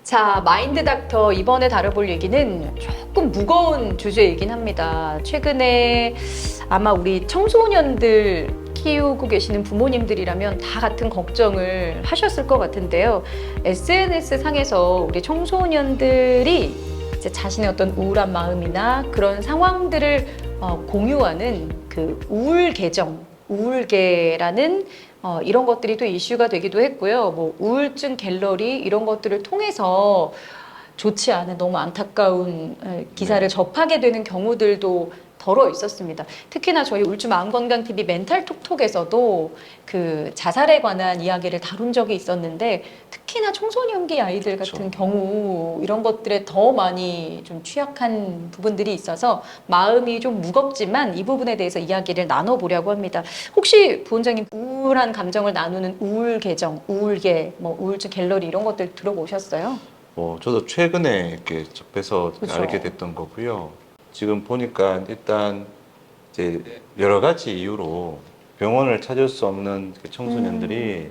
자, 마인드 닥터 이번에 다뤄볼 얘기는 조금 무거운 주제이긴 합니다. 최근에 아마 우리 청소년들 키우고 계시는 부모님들이라면 다 같은 걱정을 하셨을 것 같은데요. SNS 상에서 우리 청소년들이 이제 자신의 어떤 우울한 마음이나 그런 상황들을 공유하는 그 우울 계정, 우울계라는 이런 것들이 또 이슈가 되기도 했고요. 뭐 우울증 갤러리 이런 것들을 통해서 좋지 않은 너무 안타까운 기사를 접하게 되는 경우들도 더러 있었습니다. 특히나 저희 울주 마음건강TV 멘탈톡톡에서도 그 자살에 관한 이야기를 다룬 적이 있었는데 특히나 청소년기 아이들 같은 경우 이런 것들에 더 많이 좀 취약한 부분들이 있어서 마음이 좀 무겁지만 이 부분에 대해서 이야기를 나눠보려고 합니다. 혹시 부원장님 우울한 감정을 나누는 우울 계정, 우울계, 뭐 우울증 갤러리 이런 것들 들어보셨어요? 저도 최근에 이렇게 접해서 그쵸. 알게 됐던 거고요. 지금 보니까 일단 이제 여러 가지 이유로 병원을 찾을 수 없는 청소년들이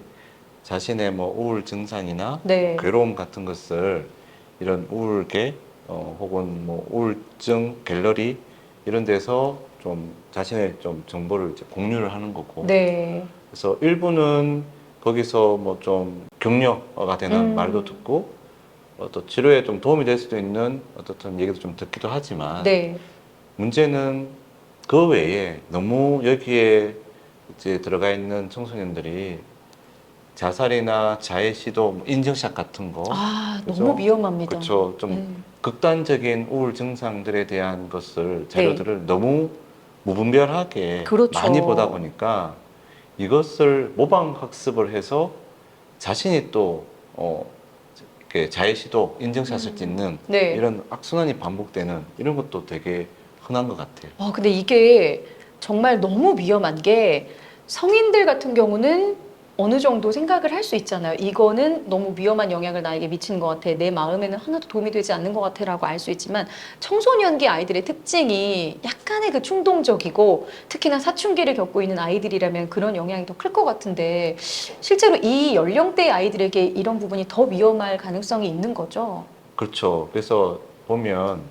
자신의 뭐 우울 증상이나 네. 괴로움 같은 것을 이런 우울계 혹은 뭐 우울증 갤러리 이런 데서 좀 자신의 좀 정보를 이제 공유를 하는 거고. 네. 그래서 일부는 거기서 뭐 좀 격려가 되는 말도 듣고 또 치료에 좀 도움이 될 수도 있는 어떤 얘기도 좀 듣기도 하지만 네. 문제는 그 외에 너무 여기에 이제 들어가 있는 청소년들이 자살이나 자해 시도, 인증샷 같은 거, 그죠? 너무 위험합니다. 그렇죠. 좀 극단적인 우울 증상들에 대한 것을 자료들을 너무 무분별하게 그렇죠. 많이 보다 보니까 이것을 모방 학습을 해서 자신이 또 이렇게 자해 시도, 인증샷을 찍는 네. 이런 악순환이 반복되는 이런 것도 되게 흔한 것 같아요. 근데 이게 정말 너무 위험한 게 성인들 같은 경우는 어느 정도 생각을 할 수 있잖아요. 이거는 너무 위험한 영향을 나에게 미치는 것 같아. 내 마음에는 하나도 도움이 되지 않는 것 같아 라고 알 수 있지만 청소년기 아이들의 특징이 약간의 그 충동적이고 특히나 사춘기를 겪고 있는 아이들이라면 그런 영향이 더 클 것 같은데 실제로 이 연령대의 아이들에게 이런 부분이 더 위험할 가능성이 있는 거죠. 그렇죠. 그래서 보면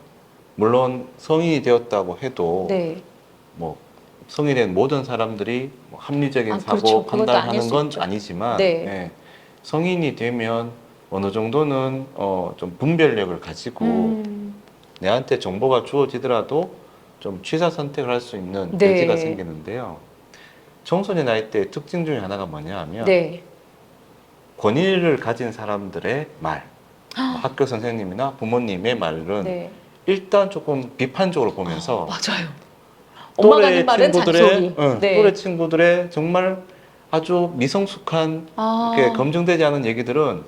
물론 성인이 되었다고 해도 네. 뭐 성인이 된 모든 사람들이 뭐 합리적인 사고 그렇죠. 그것도 아닐 판단하는 수 건 있죠. 아니지만 네. 예, 성인이 되면 어느 정도는 좀 분별력을 가지고 내한테 정보가 주어지더라도 좀 취사 선택을 할 수 있는 네. 여지가 생기는데요. 청소년 나이 때 특징 중에 하나가 뭐냐 하면 네. 권위를 가진 사람들의 말, 뭐 학교 선생님이나 부모님의 말은 네. 일단 조금 비판적으로 보면서 맞아요. 엄마가 하는 말은 잔소리. 네. 또래 친구들의 정말 아주 미성숙한 이렇게 검증되지 않은 얘기들은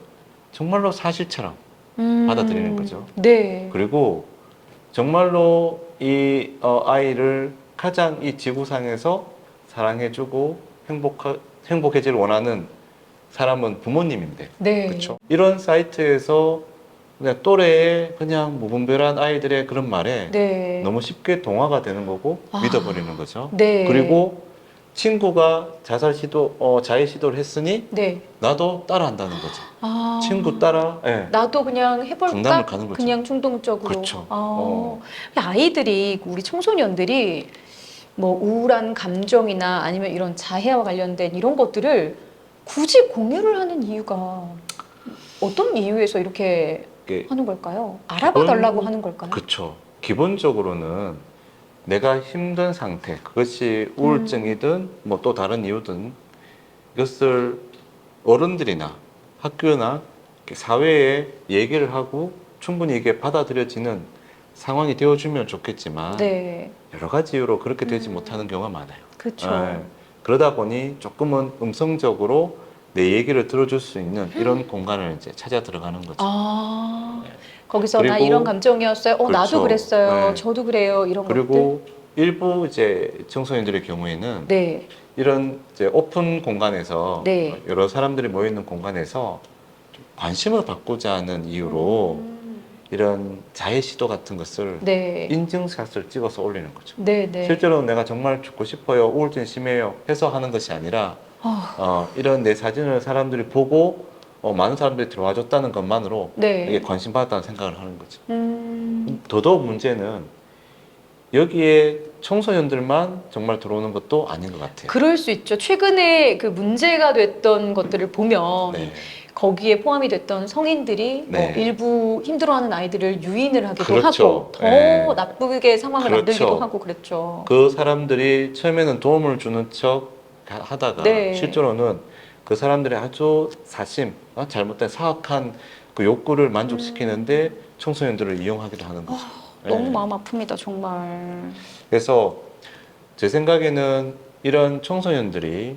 정말로 사실처럼 받아들이는 거죠. 네. 그리고 정말로 이 아이를 가장 이 지구상에서 사랑해주고 행복해질 원하는 사람은 부모님인데, 네. 그렇죠? 이런 사이트에서 그냥 또래의 그냥 무분별한 아이들의 그런 말에 네. 너무 쉽게 동화가 되는 거고 믿어버리는 거죠. 네. 그리고 친구가 자해 시도를 했으니 네. 나도 따라한다는 거죠. 친구 따라, 예. 나도 그냥 해볼까? 강남을 가는 거죠. 그냥 충동적으로. 그렇죠. 아이들이, 우리 청소년들이 뭐 우울한 감정이나 아니면 이런 자해와 관련된 이런 것들을 굳이 공유를 하는 이유가 어떤 이유에서 이렇게 이게 하는 걸까요? 알아봐 달라고 하는 걸까요? 그렇죠. 기본적으로는 내가 힘든 상태, 그것이 우울증이든 뭐 또 다른 이유든 이것을 어른들이나 학교나 사회에 얘기를 하고 충분히 이게 받아들여지는 상황이 되어주면 좋겠지만 네. 여러 가지 이유로 그렇게 되지 못하는 경우가 많아요. 그렇죠. 예. 그러다 보니 조금은 음성적으로 내 얘기를 들어줄 수 있는 이런 공간을 이제 찾아 들어가는 거죠. 네. 거기서 나 그리고 이런 감정이었어요. 나도 그렇죠. 그랬어요. 네. 저도 그래요. 이런 것들. 그리고 일부 이제 청소년들의 경우에는 네. 이런 이제 오픈 공간에서 네. 여러 사람들이 모여 있는 공간에서 좀 관심을 받고자 하는 이유로 이런 자해 시도 같은 것을 네. 인증샷을 찍어서 올리는 거죠. 네, 네. 실제로 내가 정말 죽고 싶어요, 우울증이 심해요 해서 하는 것이 아니라 이런 내 사진을 사람들이 보고 많은 사람들이 들어와줬다는 것만으로 네. 이게 관심받았다는 생각을 하는 거죠. 더더욱 문제는 여기에 청소년들만 정말 들어오는 것도 아닌 것 같아요. 그럴 수 있죠. 최근에 그 문제가 됐던 것들을 보면 네. 거기에 포함이 됐던 성인들이 네. 뭐 일부 힘들어하는 아이들을 유인을 하기도 그렇죠. 하고 더 네. 나쁘게 상황을 그렇죠. 만들기도 하고 그랬죠. 그 사람들이 처음에는 도움을 주는 척 하다가 네. 실제로는 그 사람들의 아주 사심, 잘못된 사악한 그 욕구를 만족시키는데 청소년들을 이용하기도 하는 거죠. 너무 네. 마음 아픕니다, 정말. 그래서 제 생각에는 이런 청소년들이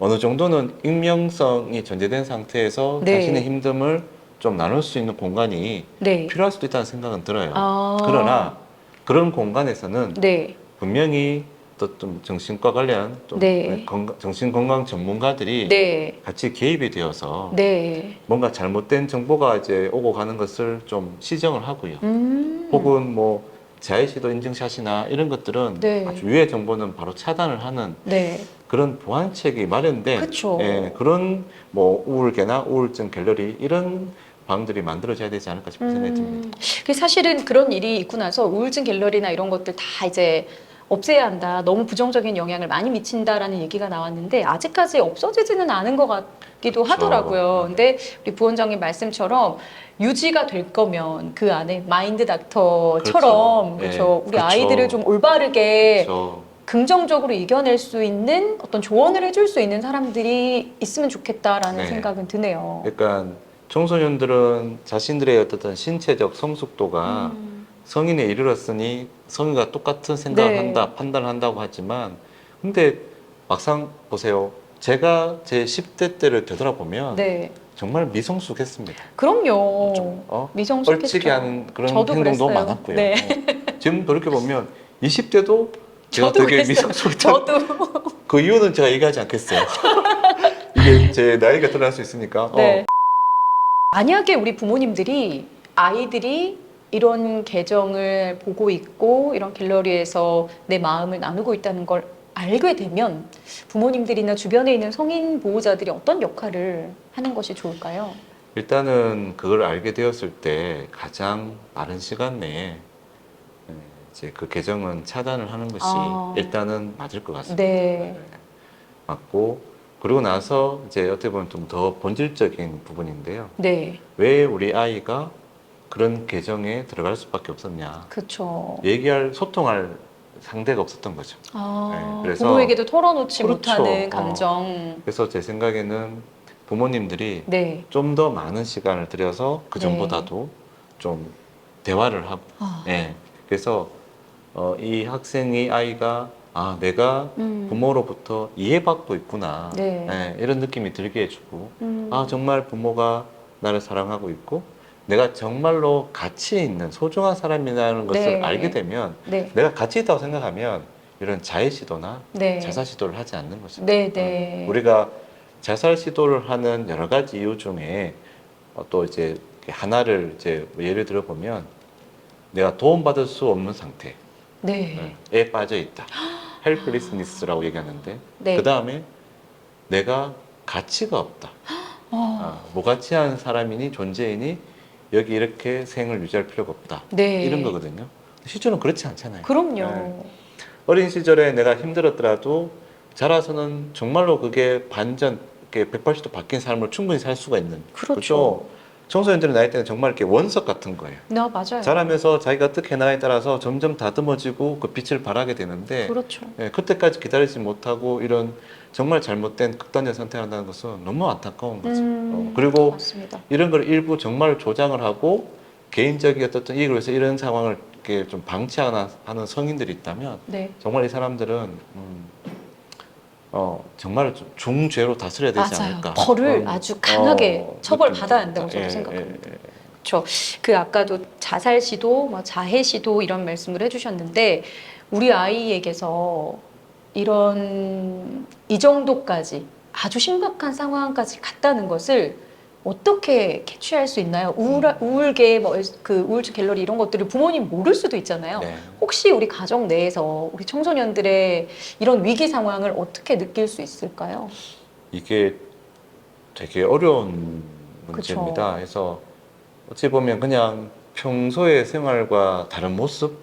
어느 정도는 익명성이 전제된 상태에서 네. 자신의 힘듦을 좀 나눌 수 있는 공간이 네. 필요할 수도 있다는 생각은 들어요. 아. 그러나 그런 공간에서는 네. 분명히 또 좀 정신과 관련 좀 네. 정신건강 전문가들이 네. 같이 개입이 되어서 네. 뭔가 잘못된 정보가 이제 오고 가는 것을 좀 시정을 하고요. 음. 혹은 뭐 자해시도 인증샷이나 이런 것들은 네. 아주 유해 정보는 바로 차단을 하는 네. 그런 보완책이 마련된 그쵸. 그런 뭐 우울계나 우울증 갤러리 이런 방들이 만들어져야 되지 않을까 싶은 생각이 듭니다. 그 사실은 그런 일이 있고 나서 우울증 갤러리나 이런 것들 다 이제 없애야 한다. 너무 부정적인 영향을 많이 미친다라는 얘기가 나왔는데 아직까지 없어지지는 않은 것 같기도 그렇죠. 하더라고요. 근데 우리 부원장님 말씀처럼 유지가 될 거면 그 안에 마인드 닥터처럼 그렇죠. 그렇죠. 네. 우리 그렇죠. 아이들을 좀 올바르게 그렇죠. 긍정적으로 이겨낼 수 있는 어떤 조언을 해줄 수 있는 사람들이 있으면 좋겠다라는 네. 생각은 드네요. 그러니까 청소년들은 자신들의 어떤 신체적 성숙도가 성인에 이르렀으니 성인과 똑같은 생각을 네. 한다, 판단을 한다고 하지만 근데 막상 보세요. 제가 제 10대 때를 되돌아보면 네. 정말 미성숙했습니다. 그럼요. 좀 미성숙했죠. 뻘치게 하는 그런 저도 행동도 그랬어요. 많았고요. 네. 지금 돌이켜 보면 20대도 제가 저도 되게 그랬어요. 미성숙했던 저도. 그 이유는 제가 얘기하지 않겠어요. 이게 제 나이가 드러날 수 있으니까. 네. 만약에 우리 부모님들이 아이들이 이런 계정을 보고 있고 이런 갤러리에서 내 마음을 나누고 있다는 걸 알게 되면 부모님들이나 주변에 있는 성인 보호자들이 어떤 역할을 하는 것이 좋을까요? 일단은 그걸 알게 되었을 때 가장 빠른 시간 내에 이제 그 계정은 차단을 하는 것이 일단은 맞을 것 같습니다. 네. 맞고 그리고 나서 이제 어떻게 보면 좀 더 본질적인 부분인데요. 네. 왜 우리 아이가 그런 계정에 들어갈 수밖에 없었냐? 그렇죠. 얘기할 소통할 상대가 없었던 거죠. 네, 그래서 부모에게도 털어놓지 그렇죠. 못하는 감정. 그래서 제 생각에는 부모님들이 네. 좀 더 많은 시간을 들여서 그 전보다도 좀 대화를 하고, 그래서 이 학생이 아이가 내가 부모로부터 이해받고 있구나, 네. 이런 느낌이 들게 해주고, 정말 부모가 나를 사랑하고 있고, 내가 정말로 가치 있는 소중한 사람이라는 것을 네. 알게 되면, 네. 내가 가치 있다고 생각하면 이런 자해 시도나 네. 자살 시도를 하지 않는 거죠. 네. 네. 우리가 자살 시도를 하는 여러 가지 이유 중에 또 이제 하나를 이제 예를 들어 보면 내가 도움받을 수 없는 상태에 네. 빠져 있다. 헬플리스니스라고 얘기하는데 네. 그 다음에 내가 가치가 없다. 무가치한 사람이니 존재이니 여기 이렇게 생을 유지할 필요가 없다. 네. 이런 거거든요. 실제로는 그렇지 않잖아요. 그럼요. 어린 시절에 내가 힘들었더라도 자라서는 정말로 그게 반전, 이렇게 180도 바뀐 삶을 충분히 살 수가 있는. 그렇죠. 청소년들의 나이 때는 정말 이렇게 원석 같은 거예요. 맞아요. 자라면서 자기가 어떻게 나이에 따라서 점점 다듬어지고 그 빛을 발하게 되는데 그렇죠. 그때까지 기다리지 못하고 이런 정말 잘못된 극단적 선택을 한다는 것은 너무 안타까운 거죠. 그리고 맞습니다. 이런 걸 일부 정말 조장을 하고 개인적인 어떤 이익을 위해서 이런 상황을 이렇게 좀 방치하는 성인들이 있다면 네. 정말 이 사람들은 정말 좀 중죄로 다스려야 되지 맞아요. 않을까. 벌을 아주 강하게 처벌 느낌이 받아야 한다고 듭니다. 저도 생각합니다. 그렇죠. 그 아까도 자살 시도, 뭐 자해 시도 이런 말씀을 해주셨는데 우리 아이에게서 이런 이 정도까지 아주 심각한 상황까지 갔다는 것을 어떻게 캐치할 수 있나요? 우울계, 그 우울증 갤러리 이런 것들을 부모님 모를 수도 있잖아요. 네. 혹시 우리 가정 내에서 우리 청소년들의 이런 위기 상황을 어떻게 느낄 수 있을까요? 이게 되게 어려운 문제입니다. 그래서 어찌 보면 그냥 평소의 생활과 다른 모습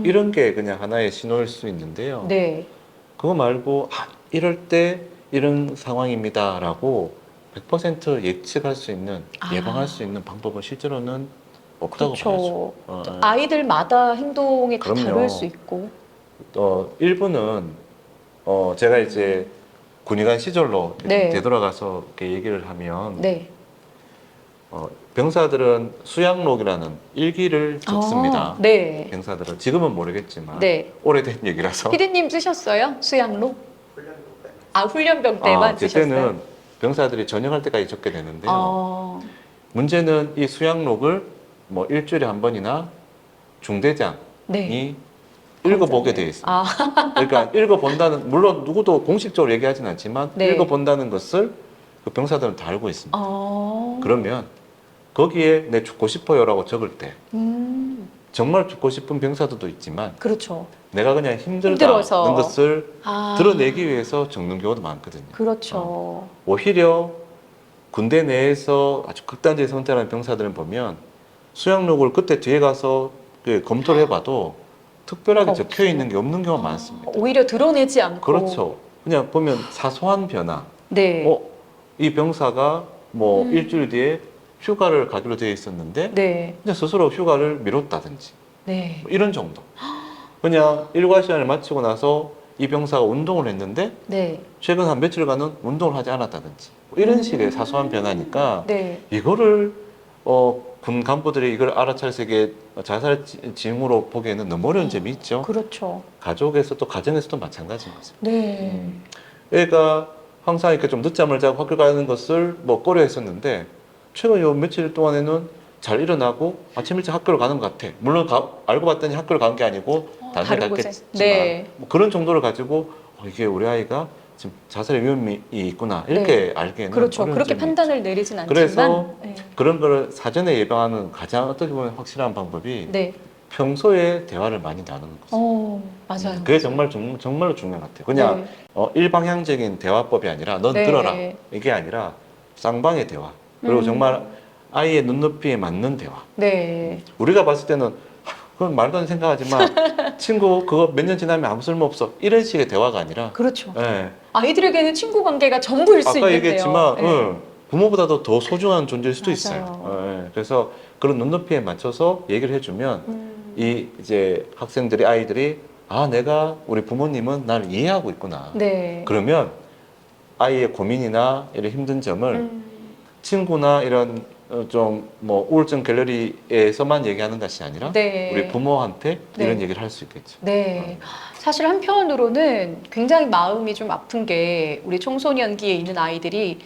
이런 게 그냥 하나의 신호일 수 있는데요. 네. 그거 말고 이럴 때 이런 상황입니다라고 100% 예측할 수 있는 예방할 수 있는 방법은 실제로는 없다고 그렇죠. 봐야죠. 아이들마다 행동이 다 그럼요. 다를 수 있고. 일부는 제가 이제 군의관 시절로 네. 되돌아가서 이렇게 얘기를 하면 네. 병사들은 수양록이라는 일기를 적습니다. 네. 병사들은 지금은 모르겠지만 네. 오래된 얘기라서. 피디님 쓰셨어요? 수양록? 훈련병 때만 쓰셨어요? 그때는 병사들이 전역할 때까지 적게 되는데요. 문제는 이 수양록을 뭐 일주일에 한 번이나 중대장이 네. 읽어보게 돼 있습니다. 그러니까 읽어본다는, 물론 누구도 공식적으로 얘기하진 않지만 네. 읽어본다는 것을 그 병사들은 다 알고 있습니다. 그러면 거기에 내 죽고 싶어요라고 적을 때 정말 죽고 싶은 병사들도 있지만 그렇죠. 내가 그냥 힘들다는 힘들어서. 것을 드러내기 위해서 적는 경우도 많거든요. 그렇죠. 오히려 군대 내에서 아주 극단적인 선택하는 병사들을 보면 수양록을 그때 뒤에 가서 검토를 해봐도 특별하게 적혀 있는 게 없는 경우가 많습니다. 오히려 드러내지 않고. 그렇죠. 그냥 보면 사소한 변화. 네. 이 병사가 뭐 일주일 뒤에 휴가를 가기로 되어 있었는데 네. 그냥 스스로 휴가를 미뤘다든지 네. 뭐 이런 정도. 그냥 일과 시간을 마치고 나서 이 병사가 운동을 했는데 네. 최근 한 며칠간은 운동을 하지 않았다든지 뭐 이런 식의 사소한 변화니까 네. 이거를 군 간부들이 이걸 알아차려서 이게 자살 징후로 보기에는 너무 어려운 점이 있죠. 그렇죠. 가족에서 또 가정에서도 마찬가지인 것입니다. 네. 애가 항상 이렇게 좀 늦잠을 자고 학교 가는 것을 뭐 꺼려했었는데 최근 요 며칠 동안에는 잘 일어나고 아침 일찍 학교를 가는 것 같아. 물론 알고 봤더니 학교를 간 게 아니고 다른 데 갔겠지만 네. 뭐 그런 정도를 가지고 이게 우리 아이가 지금 자살의 위험이 있구나 이렇게 알기에는 그렇죠. 어려운 그렇게 점이 판단을 있죠. 내리진 않지만. 그래서 네. 그런 걸 사전에 예방하는 가장 어떻게 보면 확실한 방법이 네. 평소에 대화를 많이 나누는 거죠. 맞아요. 그게 정말로 중요한 것 같아요. 그냥 일방향적인 대화법이 아니라 넌 네. 들어라 이게 아니라 쌍방의 대화 그리고 정말 아이의 눈높이에 맞는 대화. 네. 우리가 봤을 때는 그건 말도 안 되는 생각하지만 친구 그거 몇 년 지나면 아무 쓸모 없어 이런 식의 대화가 아니라 그렇죠. 예. 아이들에게는 친구 관계가 전부일 수 아까 있는데요. 얘기했지만 네. 부모보다도 더 소중한 존재일 수도 맞아요. 있어요. 예. 그래서 그런 눈높이에 맞춰서 얘기를 해주면 이제 학생들이 아이들이 내가 우리 부모님은 나를 이해하고 있구나. 네. 그러면 아이의 고민이나 이런 힘든 점을 친구나 이런 좀 뭐 우울증 갤러리에서만 얘기하는 것이 아니라 네. 우리 부모한테 네. 이런 얘기를 할 수 있겠죠. 네. 사실 한편으로는 굉장히 마음이 좀 아픈 게 우리 청소년기에 있는 아이들이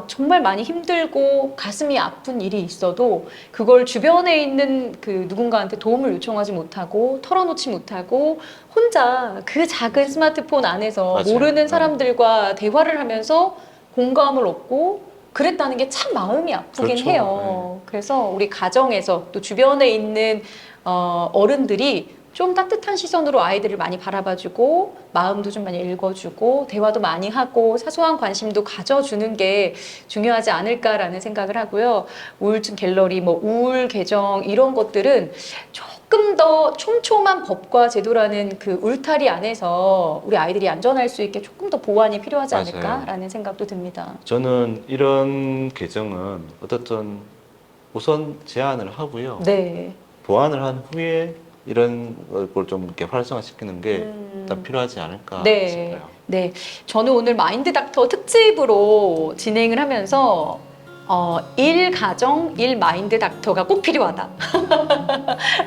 정말 많이 힘들고 가슴이 아픈 일이 있어도 그걸 주변에 있는 그 누군가한테 도움을 요청하지 못하고 털어놓지 못하고 혼자 그 작은 스마트폰 안에서 맞아요. 모르는 사람들과 대화를 하면서 공감을 얻고 그랬다는 게 참 마음이 아프긴 그렇죠. 해요. 그래서 우리 가정에서 또 주변에 있는 어른들이 좀 따뜻한 시선으로 아이들을 많이 바라봐주고 마음도 좀 많이 읽어주고 대화도 많이 하고 사소한 관심도 가져주는 게 중요하지 않을까라는 생각을 하고요. 우울증 갤러리, 뭐 우울 계정 이런 것들은 조금 더 촘촘한 법과 제도라는 그 울타리 안에서 우리 아이들이 안전할 수 있게 조금 더 보완이 필요하지 맞아요. 않을까라는 생각도 듭니다. 저는 이런 계정은 어떻든 우선 제한을 하고요. 네. 보완을 한 후에 이런 걸 좀 이렇게 활성화시키는 게 일단 필요하지 않을까 네. 싶어요. 네. 저는 오늘 마인드 닥터 특집으로 진행을 하면서 일 가정, 일 마인드 닥터가 꼭 필요하다.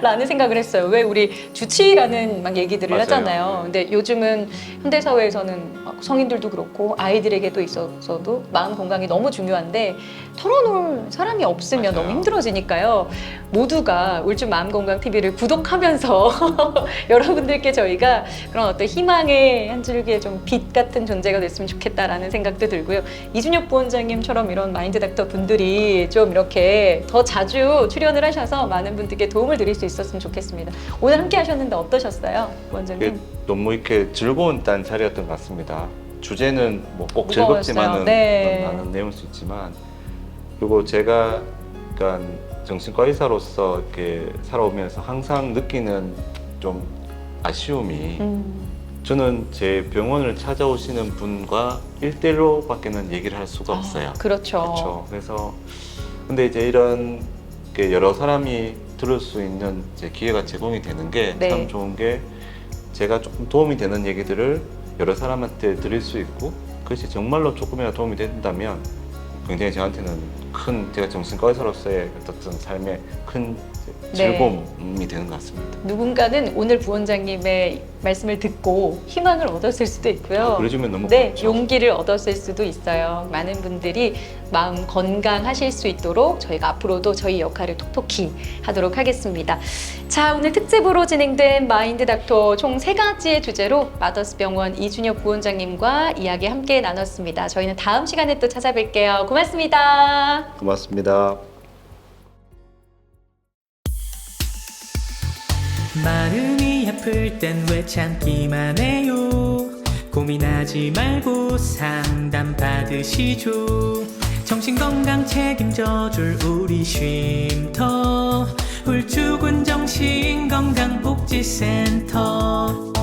라는 생각을 했어요. 왜 우리 주치의라는 막 얘기들을 맞아요. 하잖아요. 네. 근데 요즘은 현대사회에서는 성인들도 그렇고 아이들에게도 있어서도 마음 건강이 너무 중요한데 털어놓을 사람이 없으면 맞아요. 너무 힘들어지니까요. 모두가 우울증 마음건강 TV를 구독하면서 여러분들께 저희가 그런 어떤 희망의 한 줄기의 좀 빛 같은 존재가 됐으면 좋겠다라는 생각도 들고요. 이준혁 부원장님처럼 이런 마인드 닥터 분들이 좀 이렇게 더 자주 출연을 하셔서 많은 분들께 도움을 드릴 수 있었으면 좋겠습니다. 오늘 함께 하셨는데 어떠셨어요, 부원장님? 너무 이렇게 즐거운 딴 자리였던 것 같습니다. 주제는 뭐 꼭 무거웠어요. 즐겁지만은 네. 많은 내용일 수 있지만 그리고 제가 그러니까 정신과 의사로서 이렇게 살아오면서 항상 느끼는 좀 아쉬움이 저는 제 병원을 찾아오시는 분과 1대1로밖에는 얘기를 할 수가 없어요. 그렇죠. 그렇죠. 그래서 근데 이제 이런 게 여러 사람이 들을 수 있는 이제 기회가 제공이 되는 게 참 네. 좋은 게 제가 조금 도움이 되는 얘기들을 여러 사람한테 드릴 수 있고 그것이 정말로 조금이라도 도움이 된다면 굉장히 저한테는 큰 제가 정신과 의사로서의 어떤 삶의 큰 즐거움이 되는 것 같습니다. 누군가는 오늘 부원장님의 말씀을 듣고 희망을 얻었을 수도 있고요. 그래주면 너무 네, 고맙죠. 용기를 얻었을 수도 있어요. 많은 분들이 마음 건강하실 수 있도록 저희가 앞으로도 저희 역할을 톡톡히 하도록 하겠습니다. 자, 오늘 특집으로 진행된 마인드 닥터 총 3가지의 주제로 마더스 병원 이준혁 부원장님과 이야기 함께 나눴습니다. 저희는 다음 시간에 또 찾아뵐게요. 고맙습니다. 고맙습니다. 마음이 아플 땐 왜 참기만 해요. 고민하지 말고 상담 받으시죠. 정신건강 책임져줄 우리 쉼터 훌쭉은 정신건강복지센터.